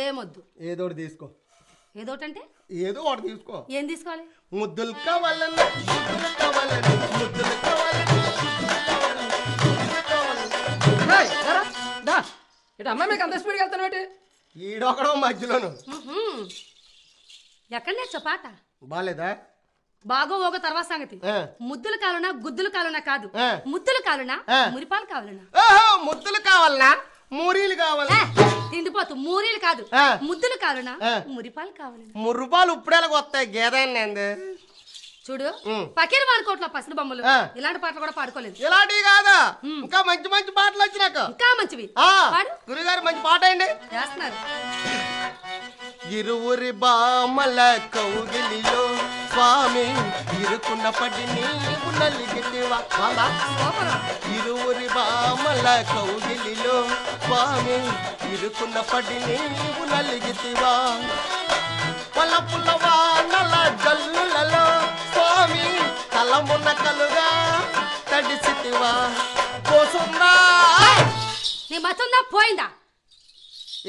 ఏమొద్దు. ఏదోటి తీసుకో. ఏదోటంటే ఏదో ఒకటి తీసుకో. ఏం తీసుకోవాలి? ముద్దులు కావాలన్నా ముద్దులు కావాలని ముద్దులు కావాలని ఇటు అమ్మాయి మీకు అంత స్పీడ్కి వెళ్తాను బట్టి ఈడొకడో మధ్యలోను. ఎక్కడ నేర్చో పాట? బాలేదా? బాగో ఓగో తర్వాత సంగతి. ముద్దులు కావాలన్నా గుద్దులు కావాలన్నా కాదు, ముద్దులు కావాలన్నా మురిపాలు కావాలన్నా. ముద్దులు కావాలన్నా మూరీలు కావాలా? తిండిపోతు మూరీలు కాదు, ముద్దులు కావాలన్నా మురిపాలు కావాలన్నా. ముర్రుపాలు ఇప్పుడేలాగ వస్తాయి గేదెండి. చూడు పకీర్ వాడుకోవట్ల పసిడి బొమ్మలు ఇలాంటి పాటలు కూడా పాడుకోలేదు. ఇలాంటివి కాదా, ఇంకా మంచి మంచి పాటలు వచ్చినాక ఇంకా మంచివి. గురుగారు మంచి పాట అండి చేస్తున్నారు. ఇరువురి బామల కౌగిలిలో స్వామి ఇరుకున్న పడి నీవు నలిగితివా. ఇరువురి బామల కౌగిలిలో స్వామి ఇరుకున్న పడి నీవు నలిగితివా. పల పుల్లవా నల జల్లులలో స్వామి తలమున్న కలుగా తడిసితివా. కోసుందా నీ మతుందా పోయిందా?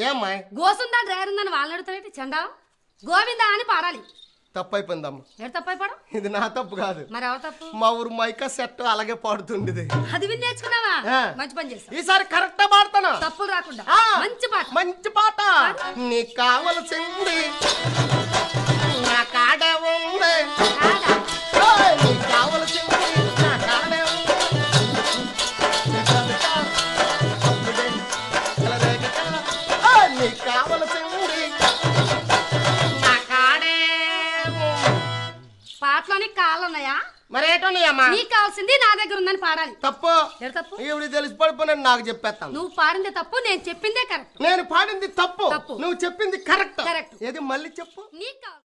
ఏమ్మాయి గోసుందా డ్రైవరుందని వాళ్ళని అడుగుతావేంటి? చండా గోవిందా అని పాడాలి. తప్పైపోయిందమ్మా. ఎడు తప్పైపోవడం? ఇది నా తప్పు కాదు. మరి ఎవరు తప్పు? మా ఊరు మైకా సెట్ అలాగే పాడుతుండేది. అది విని నేర్చుకున్నావా? మంచి పని చేస్తావు. ఈసారి కరెక్ట్ పాడుతాను, తప్పులు రాకుండా. మంచి పాట. మంచి పాట. నీకు కావలసింది నా కాడే ఉంది, నీకు కావలసింది నా కాడే ఉంది. నీకు కావలసింది నా కాడే. పాటలోని కాళ్ళున్నాయా? మరేటోన్నాయమ్మా? నీకు కావాల్సింది నా దగ్గర ఉందని పాడాలి. తప్పు. తప్పు ఇప్పుడు తెలిసి పడిపోయినని నాకు చెప్పేస్తాను. నువ్వు పాడింది తప్పు, నేను చెప్పిందే కరెక్ట్. నేను పాడింది తప్పు, నువ్వు చెప్పింది కరెక్ట్. కరెక్ట్. ఏది మళ్ళీ చెప్పు. నీకు